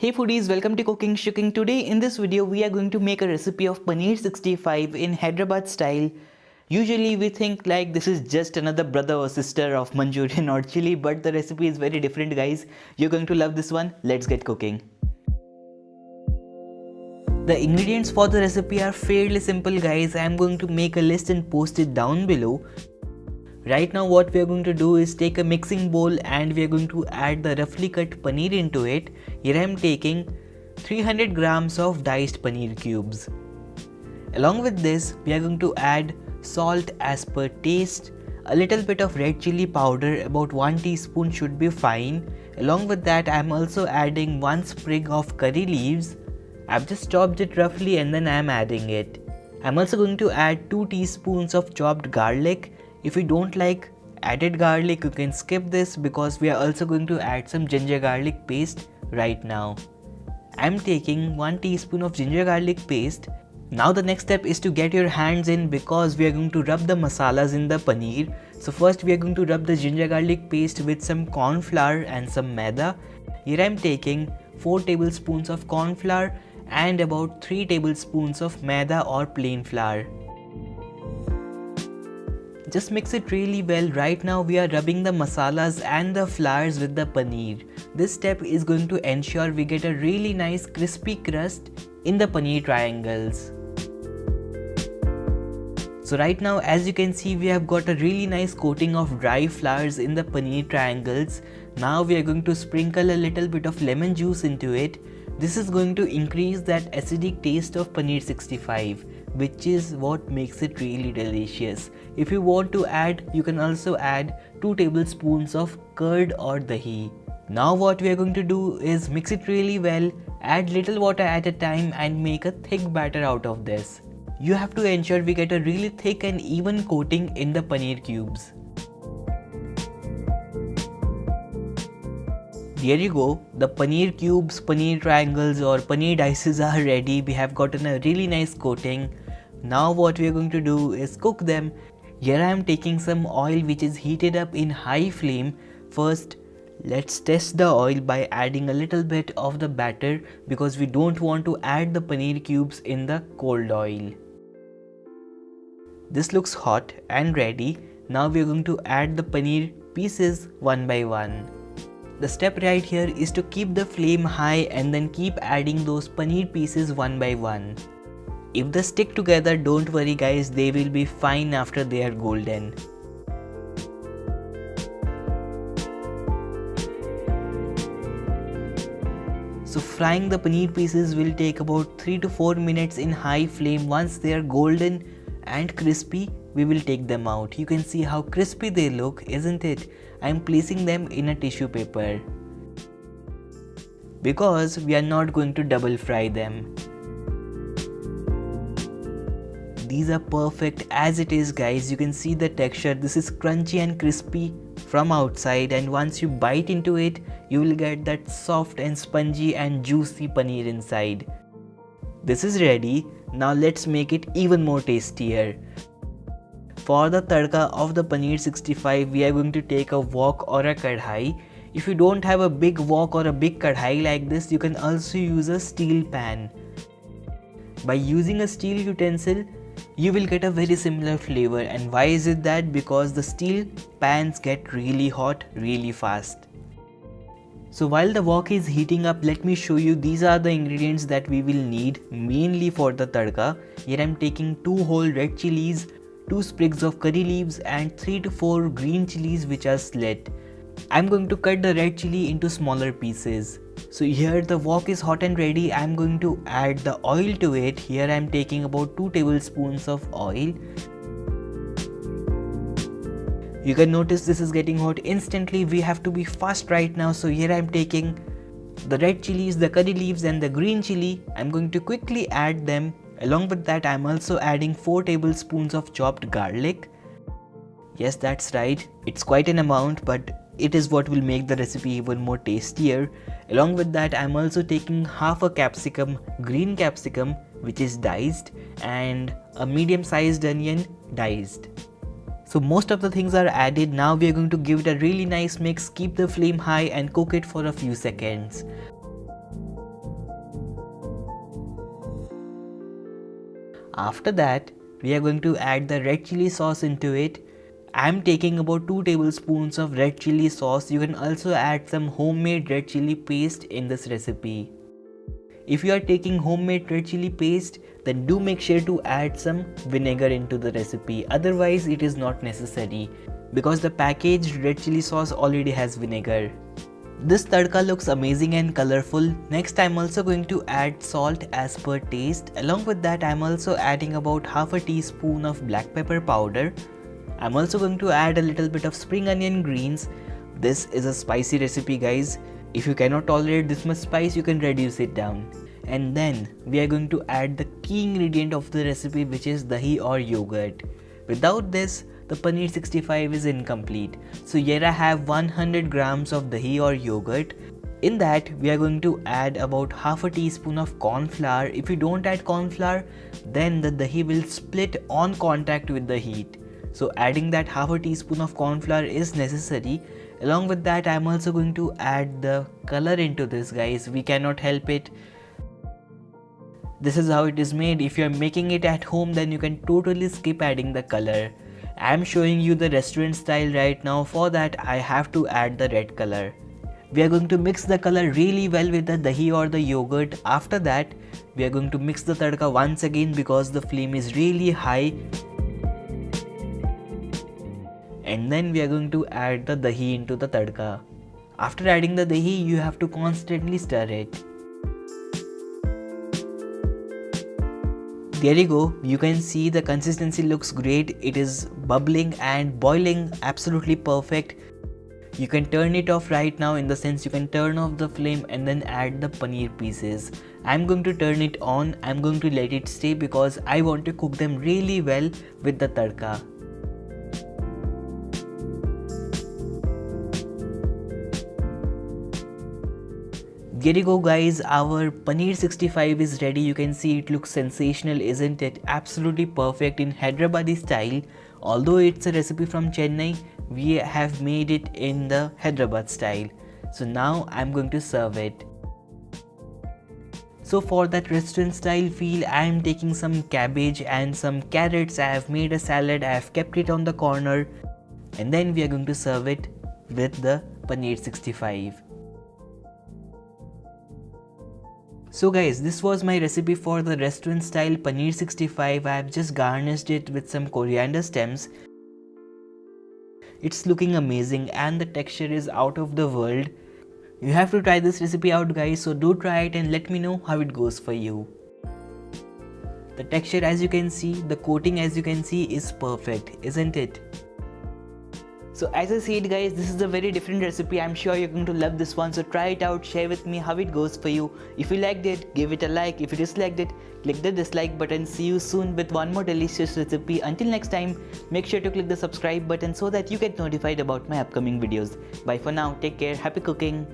Hey foodies, welcome to Cooking Shooking. Today in this video we are going to make a recipe of Paneer 65 in Hyderabad style. Usually we think like this is just another brother or sister of Manchurian or chili, but the recipe is very different guys. You're going to love this one. Let's get cooking. The ingredients for the recipe are fairly simple guys. I am going to make a list and post it down below. Right now what we are going to do is take a mixing bowl and we are going to add the roughly cut paneer into it. Here I am taking 300 grams of diced paneer cubes. Along with this we are going to add salt as per taste, a little bit of red chili powder, about 1 teaspoon should be fine. Along with that I am also adding 1 sprig of curry leaves. I have just chopped it roughly and then I am adding it. I am also going to add 2 teaspoons of chopped garlic. If you don't like added garlic, you can skip this because we are also going to add some ginger garlic paste right now. I am taking 1 teaspoon of ginger garlic paste. Now the next step is to get your hands in because we are going to rub the masalas in the paneer. So first we are going to rub the ginger garlic paste with some corn flour and some maida. Here I am taking 4 tablespoons of corn flour and about 3 tablespoons of maida or plain flour. Just mix it really well. Right now we are rubbing the masalas and the flours with the paneer. This step is going to ensure we get a really nice crispy crust in the paneer triangles. So right now as you can see we have got a really nice coating of dry flours in the paneer triangles. Now we are going to sprinkle a little bit of lemon juice into it. This is going to increase that acidic taste of Paneer 65, which is what makes it really delicious. If you want to add, you can also add 2 tablespoons of curd or dahi. Now what we are going to do is mix it really well, add little water at a time and make a thick batter out of this. You have to ensure we get a really thick and even coating in the paneer cubes. Here you go, the paneer cubes, paneer triangles or paneer dices are ready. We have gotten a really nice coating. Now what we are going to do is cook them. Here I am taking some oil which is heated up in high flame. First, let's test the oil by adding a little bit of the batter because we don't want to add the paneer cubes in the cold oil. This looks hot and ready. Now we are going to add the paneer pieces one by one. The step right here is to keep the flame high and then keep adding those paneer pieces one by one. If they stick together, don't worry guys, they will be fine after they are golden. So frying the paneer pieces will take about 3 to 4 minutes in high flame. Once they are golden and crispy, we will take them out. You can see how crispy they look, isn't it? I am placing them in a tissue paper because we are not going to double fry them. These are perfect as it is guys. You can see the texture. This is crunchy and crispy from outside and once you bite into it, you will get that soft and spongy and juicy paneer inside. This is ready. Now let's make it even more tastier. For the tadka of the Paneer 65, we are going to take a wok or a kadhai. If you don't have a big wok or a big kadhai like this, you can also use a steel pan. By using a steel utensil, you will get a very similar flavor. And why is it that? Because the steel pans get really hot really fast. So while the wok is heating up, let me show you these are the ingredients that we will need mainly for the tadka. Here I am taking 2 whole red chilies, 2 sprigs of curry leaves and 3 to 4 green chilies which are slit. I am going to cut the red chili into smaller pieces. So here the wok is hot and ready. I am going to add the oil to it. Here I am taking about 2 tablespoons of oil. You can notice this is getting hot instantly. We have to be fast right now. So here I am taking the red chilies, the curry leaves and the green chili. I am going to quickly add them. Along with that I am also adding 4 tablespoons of chopped garlic. Yes, that's right. It's quite an amount but it is what will make the recipe even more tastier. Along with that I am also taking half a capsicum, green capsicum which is diced and a medium sized onion diced. So most of the things are added. Now we are going to give it a really nice mix, keep the flame high and cook it for a few seconds. After that, we are going to add the red chili sauce into it. I am taking about 2 tablespoons of red chili sauce. You can also add some homemade red chili paste in this recipe. If you are taking homemade red chili paste, then do make sure to add some vinegar into the recipe. Otherwise, it is not necessary because the packaged red chili sauce already has vinegar. This tadka looks amazing and colorful. Next, I'm also going to add salt as per taste. Along with that, I'm also adding about half a teaspoon of black pepper powder. I'm also going to add a little bit of spring onion greens. This is a spicy recipe, guys. If you cannot tolerate this much spice, you can reduce it down. And then we are going to add the key ingredient of the recipe, which is dahi or yogurt. Without this, the paneer 65 is incomplete. So here I have 100 grams of dahi or yogurt. In that, we are going to add about half a teaspoon of corn flour. If you don't add corn flour, then the dahi will split on contact with the heat. So adding that half a teaspoon of corn flour is necessary. Along with that, I am also going to add the color into this, guys. We cannot help it. This is how it is made. If you are making it at home, then you can totally skip adding the color. I am showing you the restaurant style right now. For that, I have to add the red color. We are going to mix the color really well with the dahi or the yogurt. After that, we are going to mix the tadka once again because the flame is really high. And then we are going to add the dahi into the tadka. After adding the dahi, you have to constantly stir it. There you go. You can see the consistency looks great. It is bubbling and boiling, absolutely perfect. You can turn it off right now, in the sense you can turn off the flame and then add the paneer pieces. I'm going to turn it on. I'm going to let it stay because I want to cook them really well with the tadka. Here you go, guys, our paneer 65 is ready. You can see it looks sensational, isn't it? Absolutely perfect in Hyderabadi style. Although it's a recipe from Chennai, we have made it in the Hyderabad style. So now I'm going to serve it. So for that restaurant style feel, I am taking some cabbage and some carrots. I have made a salad, I have kept it on the corner, and then we are going to serve it with the paneer 65. So guys, this was my recipe for the restaurant style paneer 65. I have just garnished it with some coriander stems. It's looking amazing and the texture is out of the world. You have to try this recipe out, guys, so do try it and let me know how it goes for you. The texture, as you can see, the coating as you can see, is perfect, isn't it? So as I said, guys, this is a very different recipe. I'm sure you're going to love this one. So try it out, share with me how it goes for you. If you liked it, give it a like. If you disliked it, click the dislike button. See you soon with one more delicious recipe. Until next time, make sure to click the subscribe button so that you get notified about my upcoming videos. Bye for now. Take care. Happy cooking.